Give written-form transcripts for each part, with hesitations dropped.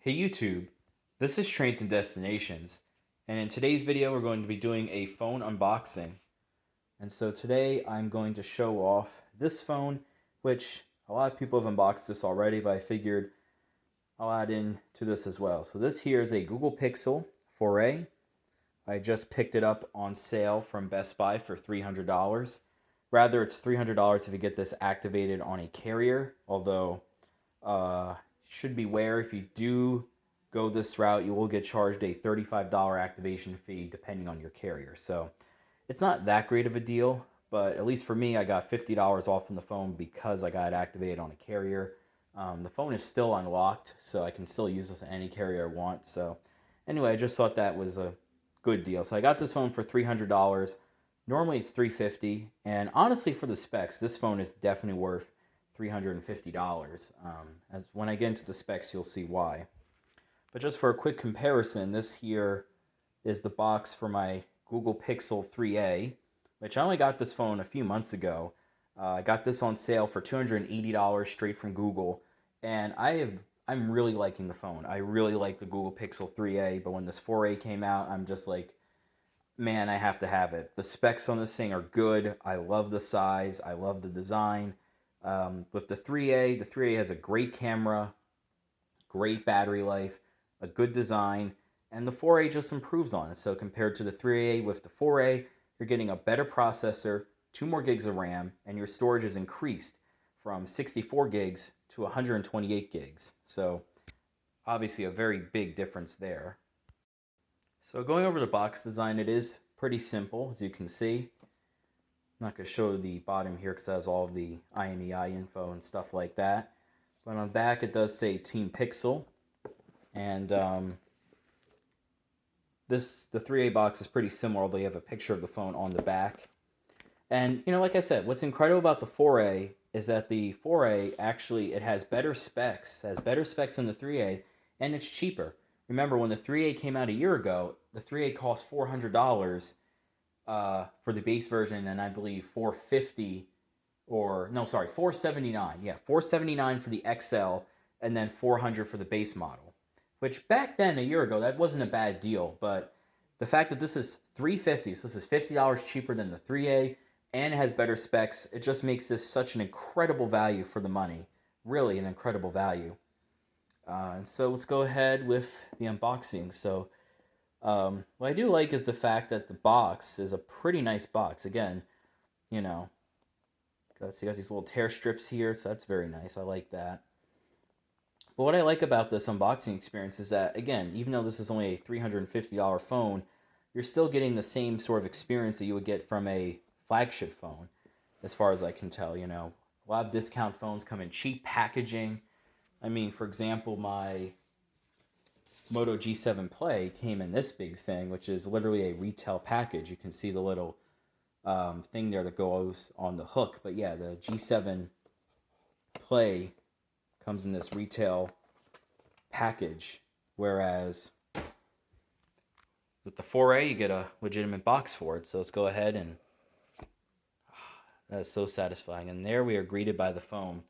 Hey YouTube, this is Trains and Destinations, and in today's video we're going to be doing a phone unboxing. And so today I'm going to show off this phone, which a lot of people have unboxed this already, but I figured I'll add in to this as well. So this here is a Google Pixel 4a. I just picked it up on sale from Best Buy for $300. Rather, it's $300 if you get this activated on a carrier, although should beware if you do go this route, you will get charged a $35 activation fee depending on your carrier. So it's not that great of a deal, but at least for me, I got $50 off from the phone because I got it activated on a carrier. The phone is still unlocked, so I can still use this on any carrier I want. So anyway, I just thought that was a good deal. So I got this phone for $300. Normally it's $350, and honestly, for the specs, this phone is definitely worth $350. As when I get into the specs, you'll see why. But just for a quick comparison, this here is the box for my Google Pixel 3a, which I only got this phone a few months ago. I got this on sale for $280 straight from Google, and I'm really liking the phone. I really like the Google Pixel 3a, but when this 4a came out, I'm just like, man, I have to have it. The specs on this thing are good. I love the size. I love the design. With the 3A has a great camera, great battery life, a good design, and the 4A just improves on it. So compared to the 3A with the 4A, you're getting a better processor, 2 more gigs of RAM, and your storage is increased from 64 gigs to 128 gigs. So obviously a very big difference there. So going over the box design, it is pretty simple, as you can see. I'm not going to show the bottom here because it has all of the IMEI info and stuff like that. But on the back, it does say Team Pixel. And the 3A box is pretty similar, although you have a picture of the phone on the back. And, like I said, what's incredible about the 4A is that the 4A actually, it has better specs, than the 3A, and it's cheaper. Remember, when the 3A came out a year ago, the 3A cost $400 for the base version, and I believe $479. Yeah, $479 for the XL, and then $400 for the base model. Which back then, a year ago, that wasn't a bad deal. But the fact that this is $350, so this is $50 cheaper than the 3A, and it has better specs, it just makes this such an incredible value for the money. Really an incredible value. So let's go ahead with the unboxing. So what I do like is the fact that the box is a pretty nice box. Again, so you got these little tear strips here, so that's very nice. I like that. But what I like about this unboxing experience is that, again, even though this is only a $350 phone, you're still getting the same sort of experience that you would get from a flagship phone, as far as I can tell. A lot of discount phones come in cheap packaging. I mean, for example, my Moto G7 Play came in this big thing, which is literally a retail package. You can see the little thing there that goes on the hook. But yeah, the G7 Play comes in this retail package, whereas with the 4A, you get a legitimate box for it. So let's go ahead and that is so satisfying. And there we are greeted by the phone.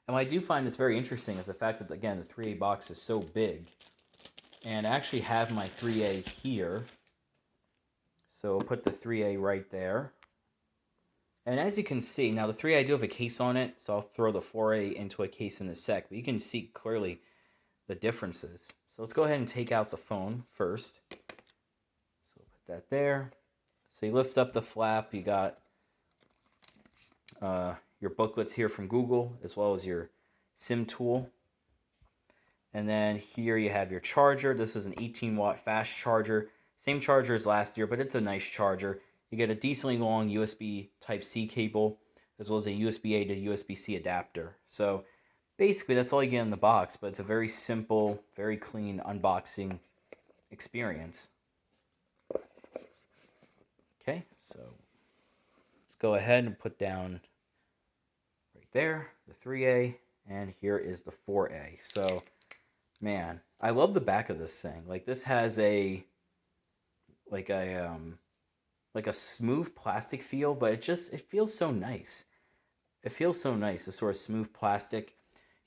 And what I do find it's very interesting is the fact that, again, the 3A box is so big. And I actually have my 3A here. So we'll put the 3A right there. And as you can see, now the 3A, I do have a case on it, so I'll throw the 4A into a case in a sec. But you can see clearly the differences. So let's go ahead and take out the phone first. So we'll put that there. So you lift up the flap, you got your booklets here from Google, as well as your SIM tool. And then here you have your charger. This is an 18-watt fast charger. Same charger as last year, but it's a nice charger. You get a decently long USB Type-C cable, as well as a USB-A to USB-C adapter. So basically, that's all you get in the box, but it's a very simple, very clean unboxing experience. Okay, so let's go ahead and put down right there the 3A, and here is the 4A. So, man, I love the back of this thing. Like, this has a smooth plastic feel, but it feels so nice. It feels so nice, the sort of smooth plastic.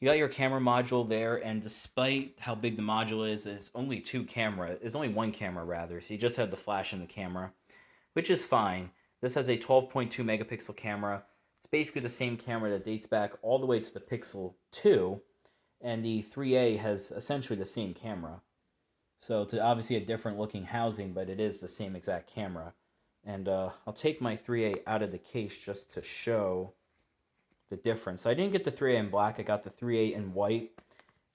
You got your camera module there, and despite how big the module is only one camera rather. So you just have the flash in the camera, which is fine. This has a 12.2 megapixel camera. It's basically the same camera that dates back all the way to the Pixel 2, and the 3A has essentially the same camera. So it's obviously a different looking housing, but it is the same exact camera. And I'll take my 3A out of the case just to show the difference. I didn't get the 3A in black, I got the 3A in white.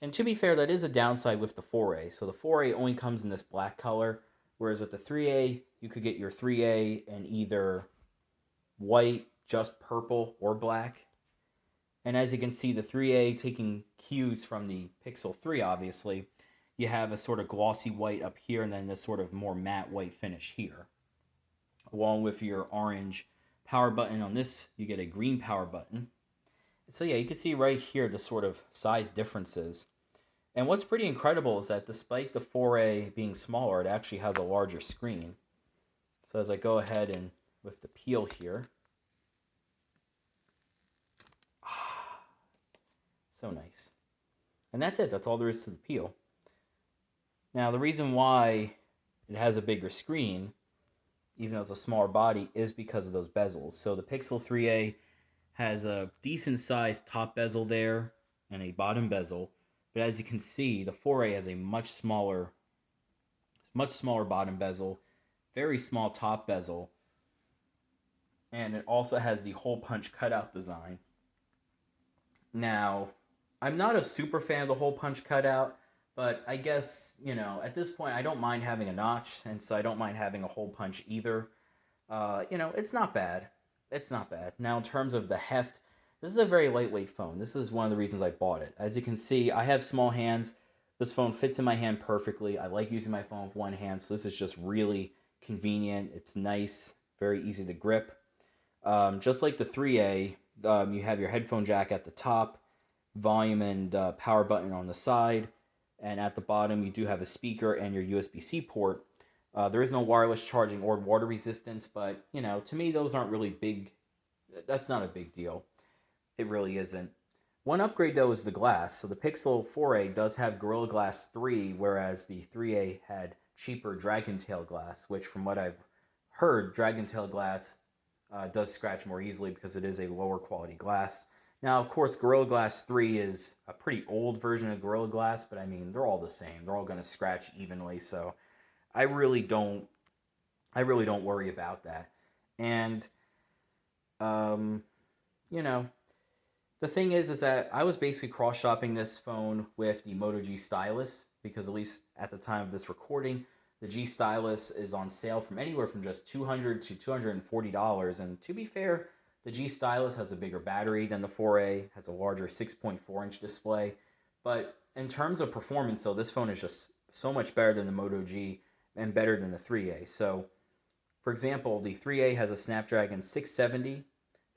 And to be fair, that is a downside with the 4A. So the 4A only comes in this black color, whereas with the 3A, you could get your 3A in either white, just purple, or black. And as you can see, the 3A taking cues from the Pixel 3, obviously, you have a sort of glossy white up here and then this sort of more matte white finish here. Along with your orange power button on this, you get a green power button. So yeah, you can see right here the sort of size differences. And what's pretty incredible is that despite the 4A being smaller, it actually has a larger screen. So as I go ahead and with the peel here, so nice. And that's it, that's all there is to the peel. Now the reason why it has a bigger screen, even though it's a smaller body, is because of those bezels. So the Pixel 3A has a decent sized top bezel there and a bottom bezel, but as you can see, the 4A has a much smaller bottom bezel, very small top bezel, and it also has the hole punch cutout design. Now, I'm not a super fan of the hole punch cutout, but I guess, at this point, I don't mind having a notch, and so I don't mind having a hole punch either. It's not bad. It's not bad. Now, in terms of the heft, this is a very lightweight phone. This is one of the reasons I bought it. As you can see, I have small hands. This phone fits in my hand perfectly. I like using my phone with one hand, so this is just really convenient. It's nice, very easy to grip. Just like the 3A, you have your headphone jack at the top, volume and power button on the side, and at the bottom you do have a speaker and your USB-C port. There is no wireless charging or water resistance, but to me those aren't really big. That's not a big deal. It really isn't. One upgrade though is the glass. So the Pixel 4A does have Gorilla Glass 3, whereas the 3A had cheaper Dragon Tail glass, which from what I've heard, Dragon Tail glass does scratch more easily because it is a lower quality glass. Now, of course, Gorilla Glass 3 is a pretty old version of Gorilla Glass, but I mean, they're all the same. They're all going to scratch evenly, so I really don't worry about that. And you know, the thing is that I was basically cross-shopping this phone with the Moto G stylus because at least at the time of this recording, the G stylus is on sale from anywhere from just $200 to $240. And to be fair, the G stylus has a bigger battery than the 4A, has a larger 6.4-inch display. But in terms of performance, though, this phone is just so much better than the Moto G and better than the 3A. So, for example, the 3A has a Snapdragon 670.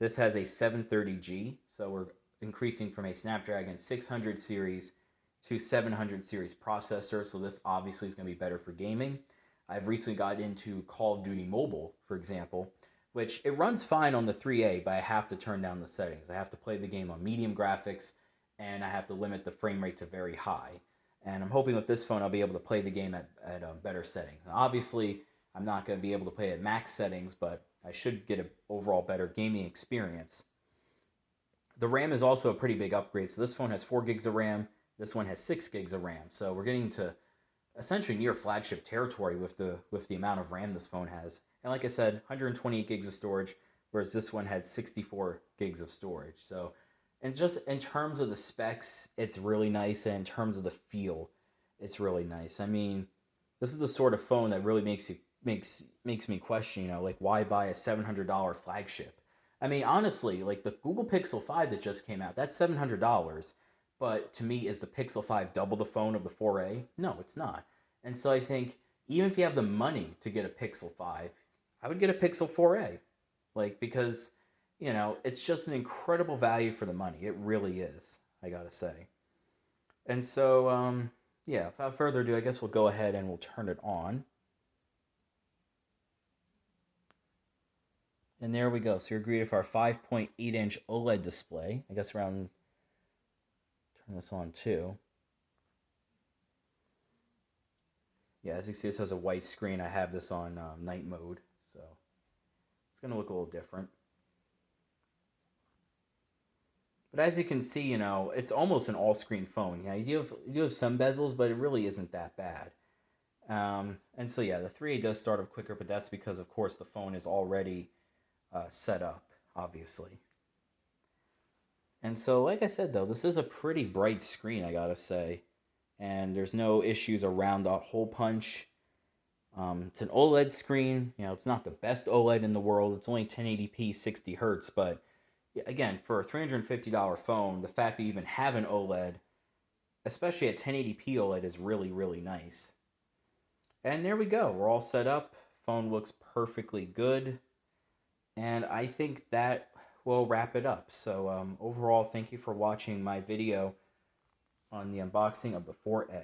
This has a 730G. So we're increasing from a Snapdragon 600 series to 700 series processor. So this obviously is going to be better for gaming. I've recently got into Call of Duty Mobile, for example, which it runs fine on the 3A, but I have to turn down the settings. I have to play the game on medium graphics, and I have to limit the frame rate to very high. And I'm hoping with this phone I'll be able to play the game at better settings. And obviously, I'm not going to be able to play at max settings, but I should get an overall better gaming experience. The RAM is also a pretty big upgrade. So this phone has 4 gigs of RAM. This one has 6 gigs of RAM. So we're getting to essentially near flagship territory with the amount of RAM this phone has. And like I said, 128 gigs of storage, whereas this one had 64 gigs of storage. So, and just in terms of the specs, it's really nice. And in terms of the feel, it's really nice. I mean, this is the sort of phone that really makes me question, like why buy a $700 flagship? I mean, honestly, like the Google Pixel 5 that just came out, that's $700. But to me, is the Pixel 5 double the phone of the 4A? No, it's not. And so I think even if you have the money to get a Pixel 5, I would get a Pixel 4A. Like, because, it's just an incredible value for the money. It really is, I gotta say. And so, yeah, without further ado, I guess we'll go ahead and we'll turn it on. And there we go. So you're greeted for our 5.8-inch OLED display. I guess around, Turn this on too. Yeah, as you can see, this has a white screen. I have this on night mode, so it's going to look a little different. But as you can see, it's almost an all-screen phone. Yeah, you do have some bezels, but it really isn't that bad. And so yeah, the 3A does start up quicker, but that's because, of course, the phone is already set up, obviously. And so, like I said, though, this is a pretty bright screen, I gotta say. And there's no issues around the hole punch. It's an OLED screen. It's not the best OLED in the world. It's only 1080p, 60 hertz. But again, for a $350 phone, the fact that you even have an OLED, especially a 1080p OLED, is really, really nice. And there we go. We're all set up. Phone looks perfectly good. And I think that will wrap it up. So overall, thank you for watching my video on the unboxing of the 4A.